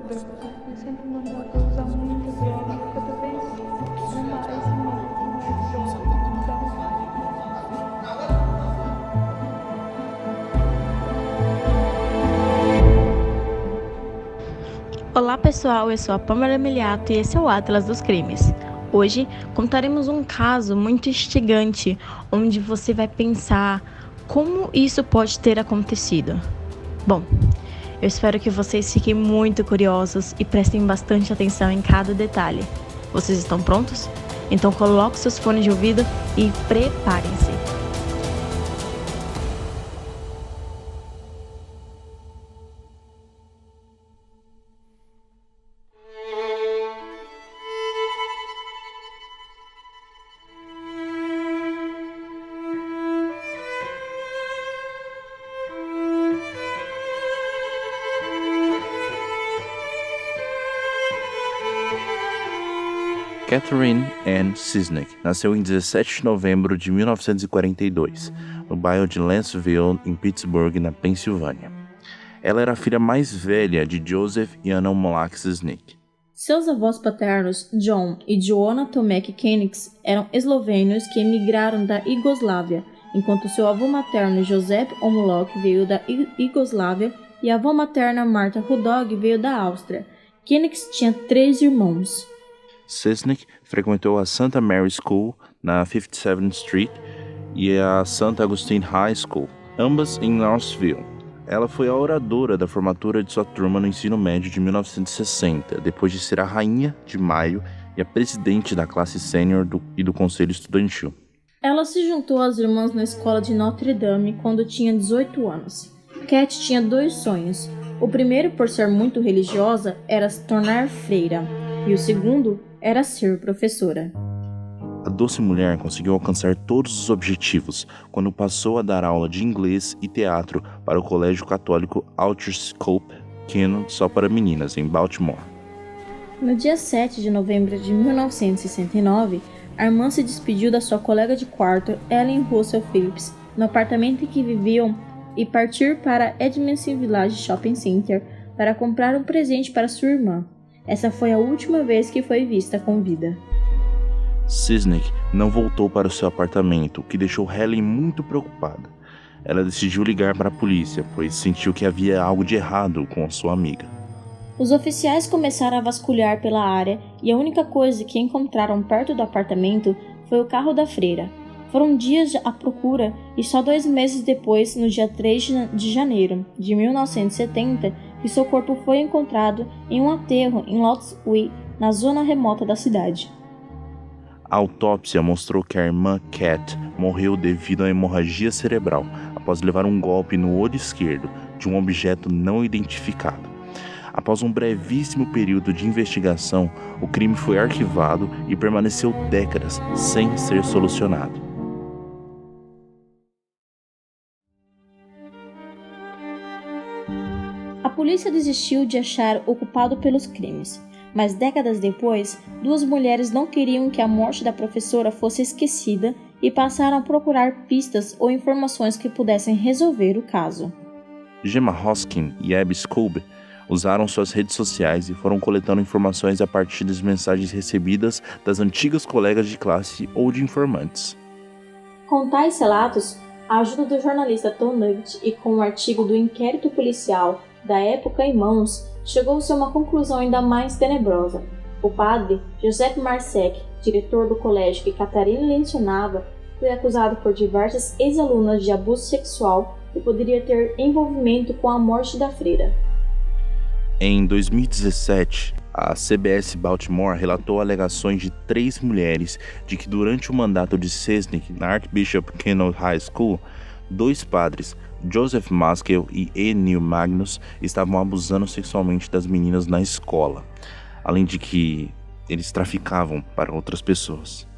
droga. Ele sempre mandava eu usar muita droga. Cada vez mais e mais droga. Olá pessoal, eu sou a Pamela Emiliato e esse é o Atlas dos Crimes. Hoje contaremos um caso muito instigante, onde você vai pensar como isso pode ter acontecido. Bom, eu espero que vocês fiquem muito curiosos e prestem bastante atenção em cada detalhe. Vocês estão prontos? Então coloquem seus fones de ouvido e preparem-se. Catherine Ann Cisnek nasceu em 17 de novembro de 1942, no bairro de Lanceville, em Pittsburgh, na Pensilvânia. Ela era a filha mais velha de Joseph e Anna Molak Cisnek. Seus avós paternos, John e Joanna Tomek Keniks, eram eslovênios que emigraram da Iugoslávia, enquanto seu avô materno, Josep Omolok, veio da Iugoslávia e a avó materna, Marta Rudog, veio da Áustria. Keniks tinha 3 irmãos. Cisnek frequentou a St. Mary School na 57th Street e a St. Augustine High School, ambas em Northville. Ela foi a oradora da formatura de sua turma no ensino médio de 1960, depois de ser a rainha de maio e a presidente da classe sênior e do conselho estudantil. Ela se juntou às irmãs na escola de Notre Dame quando tinha 18 anos. Cat tinha 2 sonhos. O primeiro, por ser muito religiosa, era se tornar freira, e o segundo era ser professora. A doce mulher conseguiu alcançar todos os objetivos quando passou a dar aula de inglês e teatro para o colégio católico Alterscope Canon só para meninas, em Baltimore. No dia 7 de novembro de 1969, a irmã se despediu da sua colega de quarto, Ellen Russell Phillips, no apartamento em que viviam e partir para Edmondson Village Shopping Center para comprar um presente para sua irmã. Essa foi a última vez que foi vista com vida. Cisnek não voltou para o seu apartamento, o que deixou Helen muito preocupada. Ela decidiu ligar para a polícia, pois sentiu que havia algo de errado com a sua amiga. Os oficiais começaram a vasculhar pela área e a única coisa que encontraram perto do apartamento foi o carro da freira. Foram dias à procura e só 2 meses depois, no dia 3 de janeiro de 1970, que seu corpo foi encontrado em um aterro em Lotswil, na zona remota da cidade. A autópsia mostrou que a irmã Cat morreu devido à hemorragia cerebral após levar um golpe no olho esquerdo de um objeto não identificado. Após um brevíssimo período de investigação, o crime foi arquivado e permaneceu décadas sem ser solucionado. A polícia desistiu de achar o culpado pelos crimes, mas décadas depois, 2 mulheres não queriam que a morte da professora fosse esquecida e passaram a procurar pistas ou informações que pudessem resolver o caso. Gemma Hoskin e Abby Scoob usaram suas redes sociais e foram coletando informações a partir das mensagens recebidas das antigas colegas de classe ou de informantes. Com tais relatos, a ajuda do jornalista Tom Nugget e com o artigo do inquérito policial da época em mãos, chegou-se a uma conclusão ainda mais tenebrosa. O padre Joseph Marsek, diretor do colégio que Catarina lecionava, foi acusado por diversas ex-alunas de abuso sexual e poderia ter envolvimento com a morte da freira. Em 2017, a CBS Baltimore relatou alegações de 3 mulheres de que durante o mandato de Cisnek na Archbishop Kennon High School, 2 padres, Joseph Maskell e E. Neil Magnus, estavam abusando sexualmente das meninas na escola, além de que eles traficavam para outras pessoas.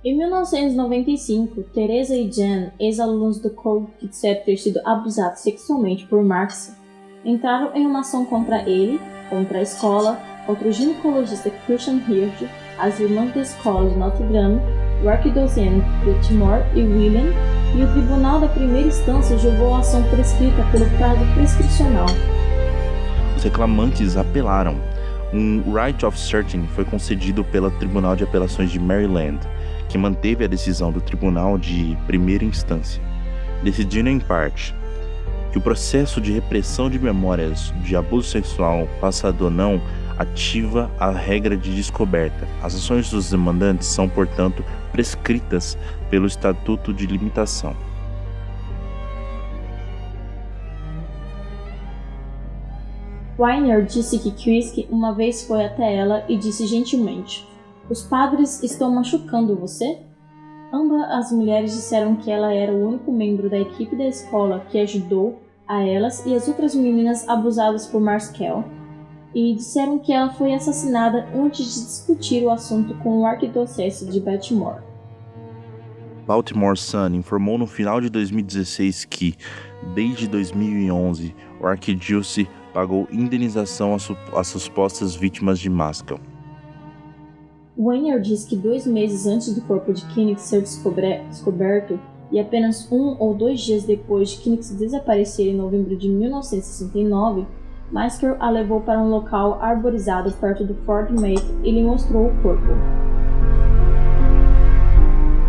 Em 1995, Teresa e Jan, ex-alunos do Cole que disseram ter sido abusados sexualmente por Marx, entraram em uma ação contra ele, contra a escola, contra o ginecologista Christian Hirsch, as irmãs da escola de Notre Dame, o arquidiocesano Whitmore e William, e o tribunal da primeira instância julgou a ação prescrita pelo prazo prescricional. reclamantes apelaram. Um right of searching foi concedido pelo Tribunal de Apelações de Maryland, que manteve a decisão do Tribunal de Primeira Instância, decidindo em parte que o processo de repressão de memórias de abuso sexual, passado ou não, ativa a regra de descoberta. As ações dos demandantes são, portanto, prescritas pelo Estatuto de Limitação. Weiner disse que Christie uma vez foi até ela e disse gentilmente: "Os padres estão machucando você?" Ambas as mulheres disseram que ela era o único membro da equipe da escola que ajudou a elas e as outras meninas abusadas por Marskell, e disseram que ela foi assassinada antes de discutir o assunto com o arquidiocese de Baltimore. Baltimore Sun informou no final de 2016 que, desde 2011, o arquidiocese pagou indenização às supostas vítimas de Marskell. Weiner diz que 2 meses antes do corpo de Kinnick ser descoberto e apenas 1 ou 2 dias depois de Kinnick desaparecer em novembro de 1969, Marskell a levou para um local arborizado perto do Fort Meade e lhe mostrou o corpo.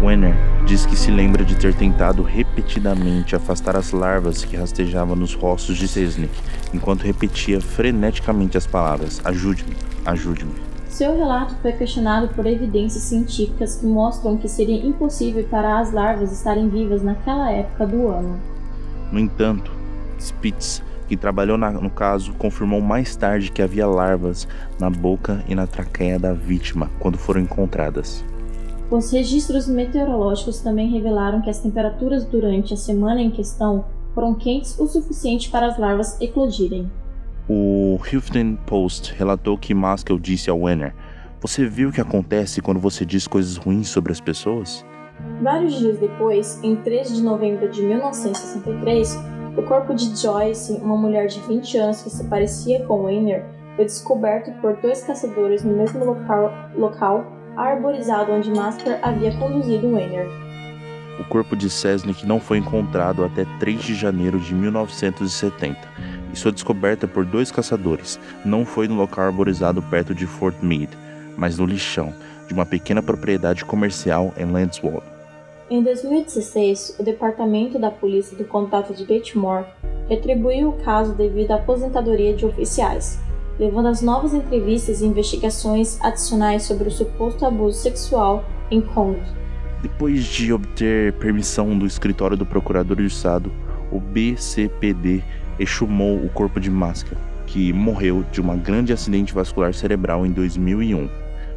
Weiner diz que se lembra de ter tentado repetidamente afastar as larvas que rastejavam nos rostos de Selznick, enquanto repetia freneticamente as palavras: "Ajude-me, ajude-me." Seu relato foi questionado por evidências científicas que mostram que seria impossível para as larvas estarem vivas naquela época do ano. No entanto, Spitz, que trabalhou no caso, confirmou mais tarde que havia larvas na boca e na traqueia da vítima quando foram encontradas. Os registros meteorológicos também revelaram que as temperaturas durante a semana em questão foram quentes o suficiente para as larvas eclodirem. O Huffington Post relatou que Marskell disse ao Weiner: "Você viu o que acontece quando você diz coisas ruins sobre as pessoas?" Vários dias depois, em 13 de novembro de 1963, o corpo de Joyce, uma mulher de 20 anos que se parecia com Weiner, foi descoberto por 2 caçadores no mesmo local arborizado onde Marskell havia conduzido Weiner. O corpo de Selznick não foi encontrado até 3 de janeiro de 1970, e sua descoberta por 2 caçadores não foi no local arborizado perto de Fort Meade, mas no lixão de uma pequena propriedade comercial em Landswold. Em 2016, o Departamento da Polícia do Condado de Baltimore retribuiu o caso devido à aposentadoria de oficiais, levando às novas entrevistas e investigações adicionais sobre o suposto abuso sexual em Conde. Depois de obter permissão do escritório do Procurador do Estado, o BCPD exumou o corpo de Marskell, que morreu de um grande acidente vascular cerebral em 2001,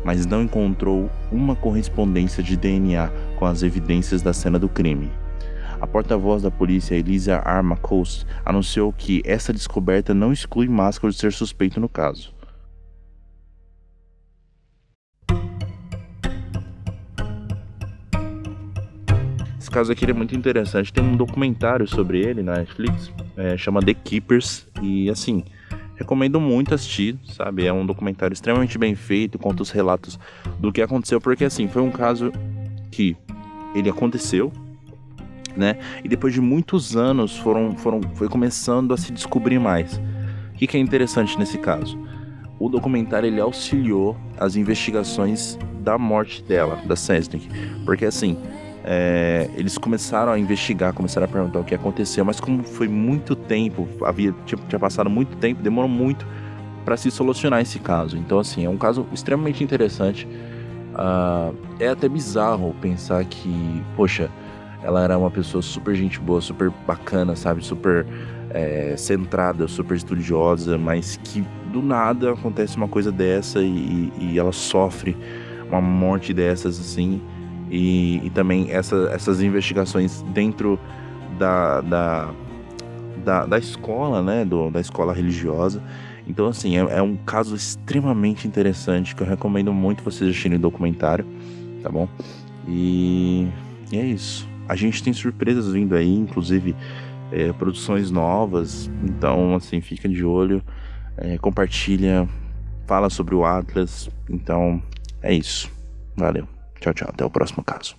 mas não encontrou uma correspondência de DNA com as evidências da cena do crime. A porta-voz da polícia, Elisa Armacost, anunciou que essa descoberta não exclui Marskell de ser suspeito no caso. Esse caso aqui é muito interessante. Tem um documentário sobre ele na Netflix, chama The Keepers, e assim, recomendo muito assistir, sabe? É um documentário extremamente bem feito, conta os relatos do que aconteceu, porque assim, foi um caso que ele aconteceu, né? E depois de muitos anos foi começando a se descobrir mais. O que é interessante nesse caso? O documentário ele auxiliou as investigações da morte dela, da Selznick, porque assim, eles começaram a investigar, começaram a perguntar o que aconteceu, mas como foi muito tempo, tinha passado muito tempo, demorou muito para se solucionar esse caso. Então assim, é um caso extremamente interessante. É até bizarro pensar que, poxa, ela era uma pessoa super gente boa, super bacana, sabe? Super centrada, super estudiosa, mas que do nada acontece uma coisa dessa e ela sofre uma morte dessas, assim. E também essas investigações dentro da escola, né? Da escola religiosa. Então, assim, é um caso extremamente interessante que eu recomendo muito vocês assistirem o documentário, tá bom? E é isso. A gente tem surpresas vindo aí, inclusive produções novas. Então, assim, fica de olho, compartilha, fala sobre o Atlas. Então, é isso. Valeu. Tchau, tchau. Até o próximo caso.